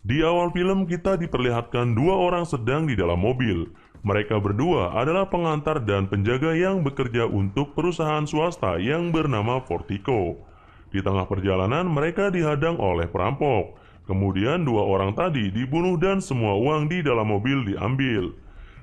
Di awal film kita diperlihatkan dua orang sedang di dalam mobil. Mereka berdua adalah pengantar dan penjaga yang bekerja untuk perusahaan swasta yang bernama Fortico. Di tengah perjalanan mereka dihadang oleh perampok. Kemudian dua orang tadi dibunuh dan semua uang di dalam mobil diambil.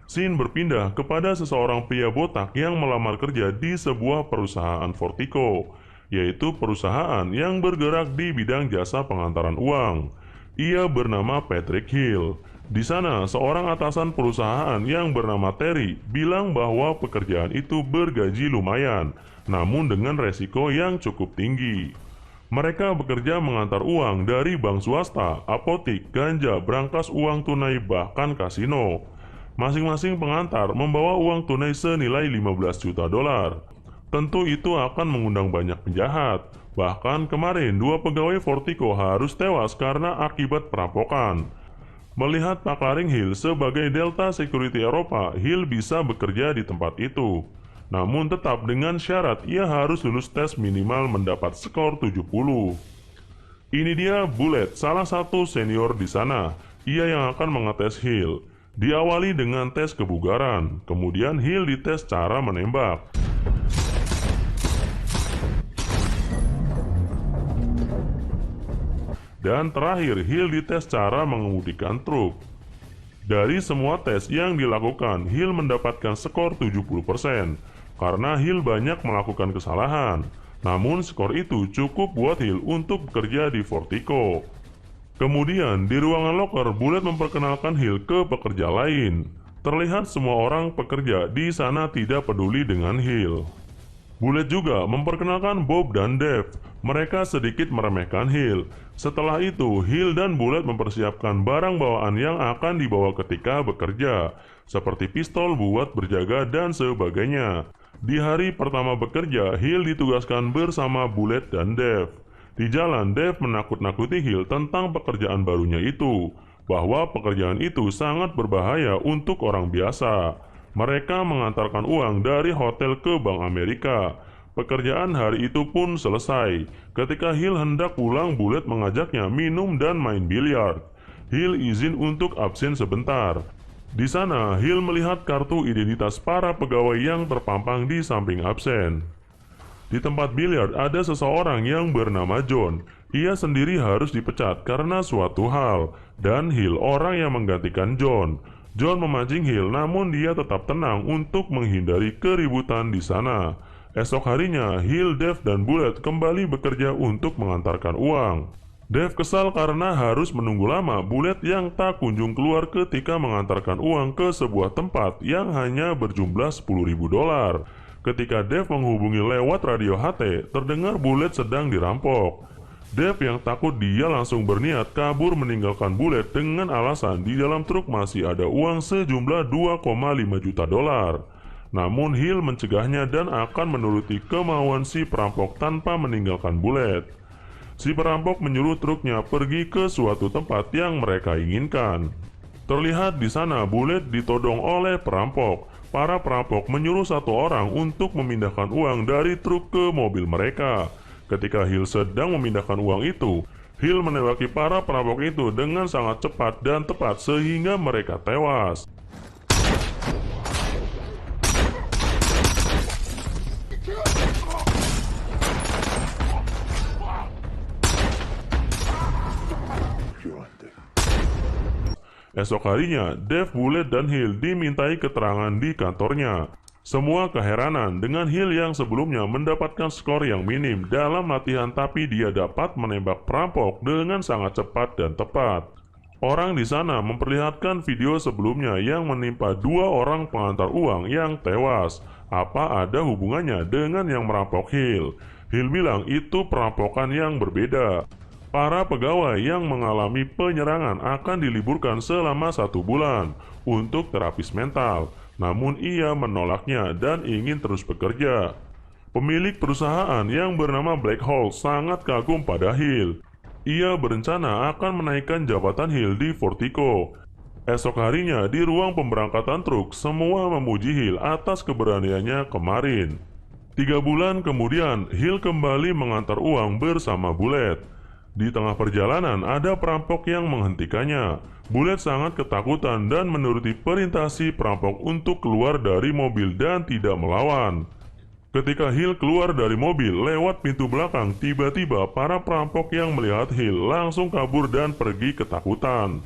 Scene berpindah kepada seseorang pria botak yang melamar kerja di sebuah perusahaan Fortico, yaitu perusahaan yang bergerak di bidang jasa pengantaran uang. Ia bernama Patrick Hill. Di sana, seorang atasan perusahaan yang bernama Terry bilang bahwa pekerjaan itu bergaji lumayan, namun dengan resiko yang cukup tinggi. Mereka bekerja mengantar uang dari bank swasta, apotik, ganja, brankas uang tunai, bahkan kasino. Masing-masing pengantar membawa uang tunai senilai 15 juta dolar. Tentu itu akan mengundang banyak penjahat. Bahkan kemarin dua pegawai Fortico harus tewas karena akibat perampokan. Melihat Paklaring Hill sebagai Delta Security Eropa, Hill bisa bekerja di tempat itu. Namun tetap dengan syarat ia harus lulus tes minimal mendapat skor 70. Ini dia Bullet, salah satu senior di sana. Ia yang akan mengetes Hill. Diawali dengan tes kebugaran, kemudian Hill dites cara menembak. Dan terakhir, Hill dites cara mengemudikan truk. Dari semua tes yang dilakukan, Hill mendapatkan skor 70%, karena Hill banyak melakukan kesalahan. Namun skor itu cukup buat Hill untuk bekerja di Fortico. Kemudian, di ruangan loker, Bullet memperkenalkan Hill ke pekerja lain. Terlihat semua orang pekerja di sana tidak peduli dengan Hill. Bullet juga memperkenalkan Bob dan Dave. Mereka sedikit meremehkan Hill. Setelah itu, Hill dan Bullet mempersiapkan barang bawaan yang akan dibawa ketika bekerja, seperti pistol buat berjaga dan sebagainya. Di hari pertama bekerja, Hill ditugaskan bersama Bullet dan Dave. Di jalan, Dave menakut-nakuti Hill tentang pekerjaan barunya itu, bahwa pekerjaan itu sangat berbahaya untuk orang biasa. Mereka mengantarkan uang dari hotel ke Bank Amerika. Pekerjaan hari itu pun selesai. Ketika Hill hendak pulang, Bullet mengajaknya minum dan main biliar. Hill izin untuk absen sebentar. Di sana, Hill melihat kartu identitas para pegawai yang terpampang di samping absen. Di tempat biliar ada seseorang yang bernama John. Ia sendiri harus dipecat karena suatu hal, dan Hill orang yang menggantikan John. John memancing Hill, namun dia tetap tenang untuk menghindari keributan di sana. Esok harinya, Hill, Dave, dan Bullet kembali bekerja untuk mengantarkan uang. Dave kesal karena harus menunggu lama Bullet yang tak kunjung keluar ketika mengantarkan uang ke sebuah tempat yang hanya berjumlah 10.000 dolar. Ketika Dave menghubungi lewat radio HT, terdengar Bullet sedang dirampok. Dave yang takut dia langsung berniat kabur meninggalkan Bullet dengan alasan di dalam truk masih ada uang sejumlah 2,5 juta dolar. Namun Hill mencegahnya dan akan menuruti kemauan si perampok tanpa meninggalkan Bullet. Si perampok menyuruh truknya pergi ke suatu tempat yang mereka inginkan. Terlihat di sana Bullet ditodong oleh perampok. Para perampok menyuruh satu orang untuk memindahkan uang dari truk ke mobil mereka. Ketika Hill sedang memindahkan uang itu, Hill menembaki para perampok itu dengan sangat cepat dan tepat sehingga mereka tewas. Esok harinya, Dave, Bullet, dan Hill dimintai keterangan di kantornya. Semua keheranan dengan Hill yang sebelumnya mendapatkan skor yang minim dalam latihan, tapi dia dapat menembak perampok dengan sangat cepat dan tepat. Orang di sana memperlihatkan video sebelumnya yang menimpa dua orang pengantar uang yang tewas. Apa ada hubungannya dengan yang merampok Hill? Hill bilang itu perampokan yang berbeda. Para pegawai yang mengalami penyerangan akan diliburkan selama 1 bulan untuk terapis mental. Namun ia menolaknya dan ingin terus bekerja. Pemilik perusahaan yang bernama Black Hole sangat kagum pada Hill. Ia berencana akan menaikkan jabatan Hill di Fortico. Esok harinya di ruang pemberangkatan truk, semua memuji Hill atas keberaniannya kemarin. 3 bulan kemudian, Hill kembali mengantar uang bersama Bullet. Di tengah perjalanan ada perampok yang menghentikannya. Bullet sangat ketakutan dan menuruti perintah si perampok untuk keluar dari mobil dan tidak melawan. Ketika Hill keluar dari mobil lewat pintu belakang, tiba-tiba para perampok yang melihat Hill langsung kabur dan pergi ketakutan.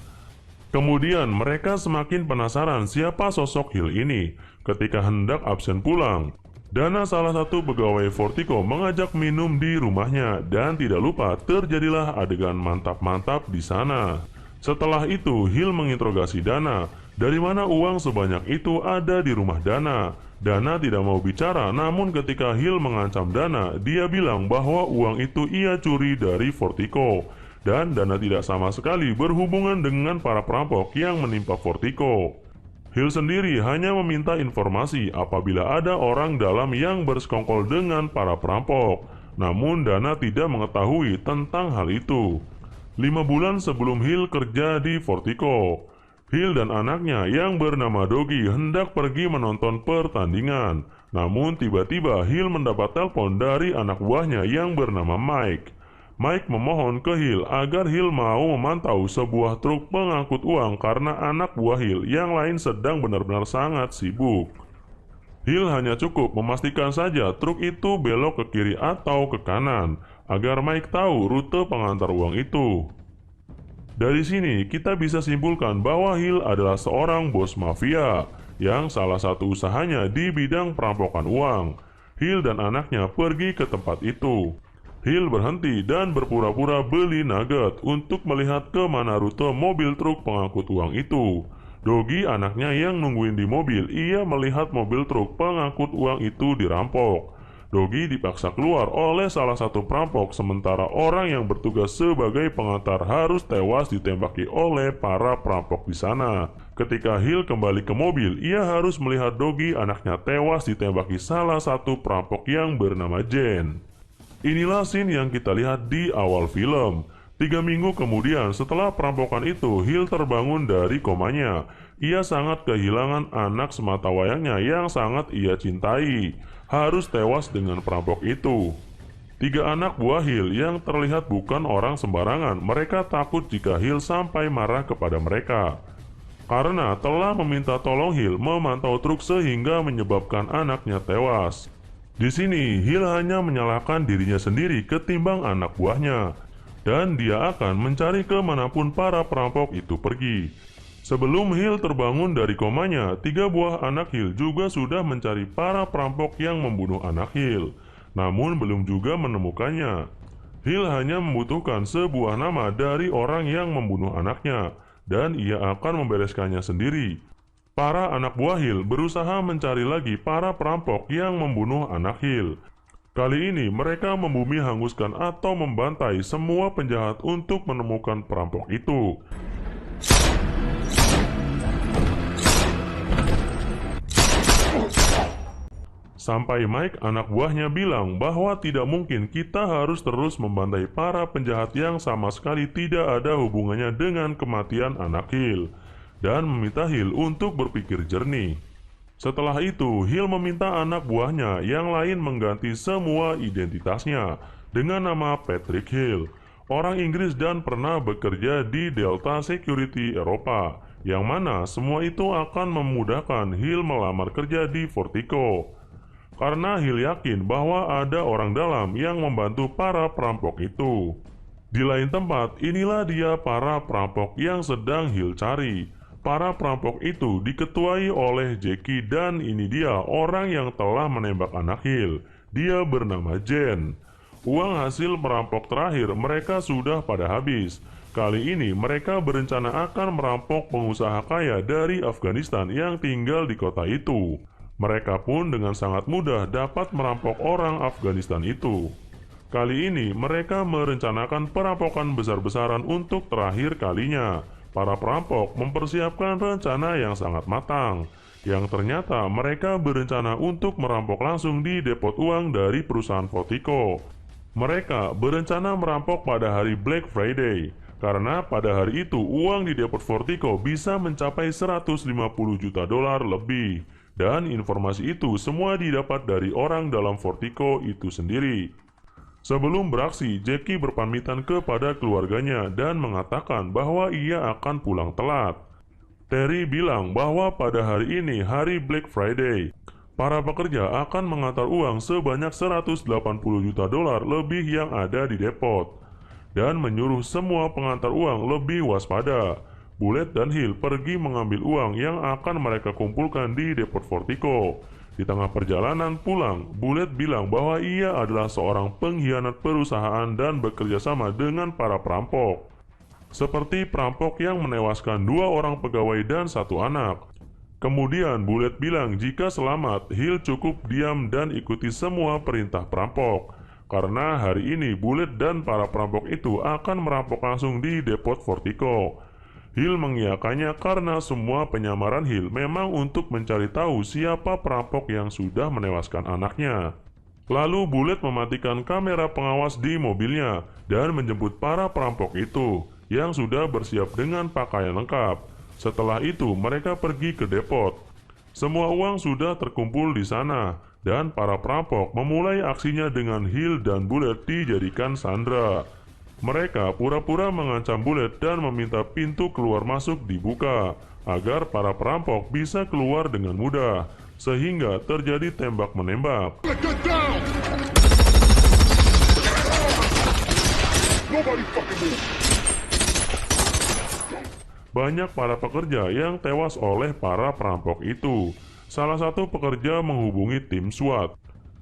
Kemudian mereka semakin penasaran siapa sosok Hill ini. Ketika hendak absen pulang, Dana, salah satu pegawai Vertigo, mengajak minum di rumahnya dan tidak lupa terjadilah adegan mantap-mantap di sana. Setelah itu, Hill menginterogasi Dana, dari mana uang sebanyak itu ada di rumah Dana. Dana tidak mau bicara, namun ketika Hill mengancam Dana, dia bilang bahwa uang itu ia curi dari Vertigo. Dan Dana tidak sama sekali berhubungan dengan para perampok yang menimpa Vertigo. Hill sendiri hanya meminta informasi apabila ada orang dalam yang bersekongkol dengan para perampok. Namun Dana tidak mengetahui tentang hal itu. 5 bulan sebelum Hill kerja di Vertigo, Hill dan anaknya yang bernama Doggy hendak pergi menonton pertandingan. Namun tiba-tiba Hill mendapat telepon dari anak buahnya yang bernama Mike. Mike memohon ke Hill agar Hill mau memantau sebuah truk pengangkut uang karena anak buah Hill yang lain sedang benar-benar sangat sibuk. Hill hanya cukup memastikan saja truk itu belok ke kiri atau ke kanan agar Mike tahu rute pengantar uang itu. Dari sini kita bisa simpulkan bahwa Hill adalah seorang bos mafia yang salah satu usahanya di bidang perampokan uang. Hill dan anaknya pergi ke tempat itu. Hill berhenti dan berpura-pura beli nugget untuk melihat ke mana rute mobil truk pengangkut uang itu. Doggy, anaknya yang nungguin di mobil, ia melihat mobil truk pengangkut uang itu dirampok. Doggy dipaksa keluar oleh salah satu perampok, sementara orang yang bertugas sebagai pengantar harus tewas ditembaki oleh para perampok di sana. Ketika Hill kembali ke mobil, ia harus melihat Doggy, anaknya, tewas ditembaki salah satu perampok yang bernama Jen. Inilah scene yang kita lihat di awal film. 3 minggu kemudian setelah perampokan itu, Hill terbangun dari komanya. Ia sangat kehilangan anak sematawayangnya yang sangat ia cintai. Harus tewas dengan perampok itu. 3 anak buah Hill yang terlihat bukan orang sembarangan. Mereka takut jika Hill sampai marah kepada mereka, karena telah meminta tolong Hill memantau truk sehingga menyebabkan anaknya tewas. Di sini, Hill hanya menyalahkan dirinya sendiri ketimbang anak buahnya, dan dia akan mencari kemanapun para perampok itu pergi. Sebelum Hill terbangun dari komanya, 3 buah anak Hill juga sudah mencari para perampok yang membunuh anak Hill, namun belum juga menemukannya. Hill hanya membutuhkan sebuah nama dari orang yang membunuh anaknya, dan ia akan membereskannya sendiri. Para anak buah Hill berusaha mencari lagi para perampok yang membunuh anak Hill. Kali ini mereka membumi hanguskan atau membantai semua penjahat untuk menemukan perampok itu. Sampai Mike, anak buahnya, bilang bahwa tidak mungkin kita harus terus membantai para penjahat yang sama sekali tidak ada hubungannya dengan kematian anak Hill, dan meminta Hill untuk berpikir jernih. Setelah itu, Hill meminta anak buahnya yang lain mengganti semua identitasnya dengan nama Patrick Hill, orang Inggris dan pernah bekerja di Delta Security Eropa, yang mana semua itu akan memudahkan Hill melamar kerja di Vertigo. Karena Hill yakin bahwa ada orang dalam yang membantu para perampok itu. Di lain tempat, inilah dia para perampok yang sedang Hill cari. Para perampok itu diketuai oleh Jackie dan ini dia orang yang telah menembak anak Hill. Dia bernama Jen. Uang hasil merampok terakhir mereka sudah pada habis. Kali ini mereka berencana akan merampok pengusaha kaya dari Afghanistan yang tinggal di kota itu. Mereka pun dengan sangat mudah dapat merampok orang Afghanistan itu. Kali ini mereka merencanakan perampokan besar-besaran untuk terakhir kalinya. Para perampok mempersiapkan rencana yang sangat matang, yang ternyata mereka berencana untuk merampok langsung di depot uang dari perusahaan Vertigo. Mereka berencana merampok pada hari Black Friday, karena pada hari itu uang di depot Vertigo bisa mencapai 150 juta dolar lebih. Dan informasi itu semua didapat dari orang dalam Vertigo itu sendiri. Sebelum beraksi, Jackie berpamitan kepada keluarganya dan mengatakan bahwa ia akan pulang telat. Terry bilang bahwa pada hari ini hari Black Friday, para pekerja akan mengantar uang sebanyak 180 juta dolar lebih yang ada di depot, dan menyuruh semua pengantar uang lebih waspada. Bullet dan Hill pergi mengambil uang yang akan mereka kumpulkan di depot Fortico. Di tengah perjalanan pulang, Bullet bilang bahwa ia adalah seorang pengkhianat perusahaan dan bekerja sama dengan para perampok. Seperti perampok yang menewaskan 2 orang pegawai dan 1 anak. Kemudian Bullet bilang jika selamat, Hill cukup diam dan ikuti semua perintah perampok. Karena hari ini Bullet dan para perampok itu akan merampok langsung di depot Fortico. Hill mengiyakannya karena semua penyamaran Hill memang untuk mencari tahu siapa perampok yang sudah menewaskan anaknya. Lalu Bullet mematikan kamera pengawas di mobilnya dan menjemput para perampok itu yang sudah bersiap dengan pakaian lengkap. Setelah itu mereka pergi ke depot. Semua uang sudah terkumpul di sana dan para perampok memulai aksinya dengan Hill dan Bullet dijadikan sandera. Mereka pura-pura mengancam Bullet dan meminta pintu keluar masuk dibuka agar para perampok bisa keluar dengan mudah, sehingga terjadi tembak-menembak. Banyak para pekerja yang tewas oleh para perampok itu. Salah satu pekerja menghubungi tim SWAT,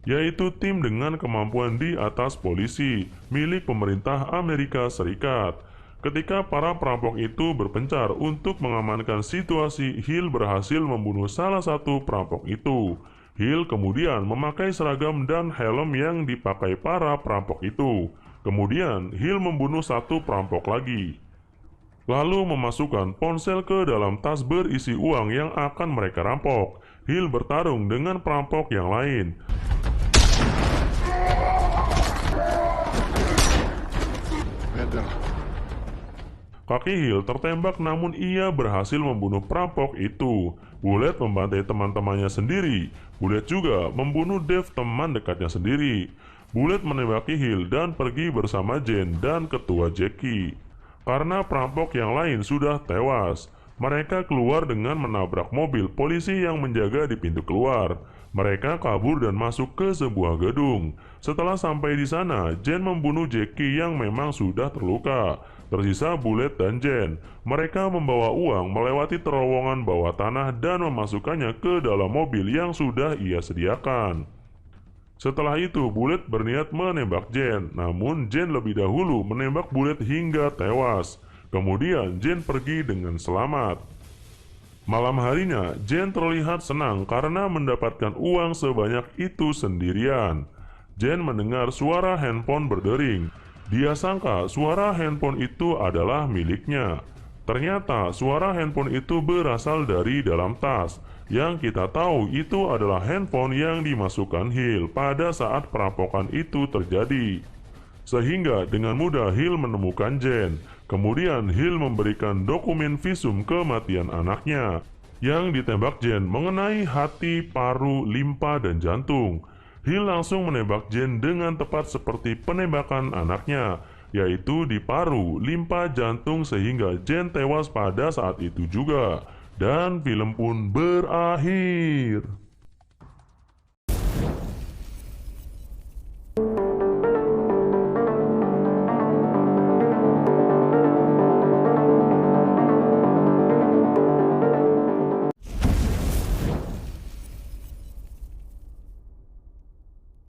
yaitu tim dengan kemampuan di atas polisi milik pemerintah Amerika Serikat. Ketika para perampok itu berpencar untuk mengamankan situasi, Hill berhasil membunuh salah satu perampok itu. Hill kemudian memakai seragam dan helm yang dipakai para perampok itu. Kemudian Hill membunuh 1 perampok lagi, lalu memasukkan ponsel ke dalam tas berisi uang yang akan mereka rampok. Hill bertarung dengan perampok yang lain. Kaki Hill tertembak namun ia berhasil membunuh perampok itu. Bullet membantai teman-temannya sendiri. Bullet juga membunuh Dave, teman dekatnya sendiri. Bullet menembaki Hill dan pergi bersama Jane dan ketua Jackie. Karena perampok yang lain sudah tewas, mereka keluar dengan menabrak mobil polisi yang menjaga di pintu keluar. Mereka kabur dan masuk ke sebuah gedung. Setelah sampai di sana, Jane membunuh Jackie yang memang sudah terluka. Tersisa Bullet dan Jane. Mereka membawa uang melewati terowongan bawah tanah dan memasukkannya ke dalam mobil yang sudah ia sediakan. Setelah itu, Bullet berniat menembak Jane, namun Jane lebih dahulu menembak Bullet hingga tewas. Kemudian Jane pergi dengan selamat. Malam harinya, Jane terlihat senang karena mendapatkan uang sebanyak itu sendirian. Jane mendengar suara handphone berdering. Dia sangka suara handphone itu adalah miliknya. Ternyata suara handphone itu berasal dari dalam tas. Yang kita tahu itu adalah handphone yang dimasukkan Hill pada saat perampokan itu terjadi. Sehingga dengan mudah Hill menemukan Jane. Kemudian Hill memberikan dokumen visum kematian anaknya yang ditembak Jane mengenai hati, paru, limpa, dan jantung. Hill langsung menembak Jane dengan tepat seperti penembakan anaknya, yaitu di paru, limpa, jantung, sehingga Jane tewas pada saat itu juga. Dan film pun berakhir.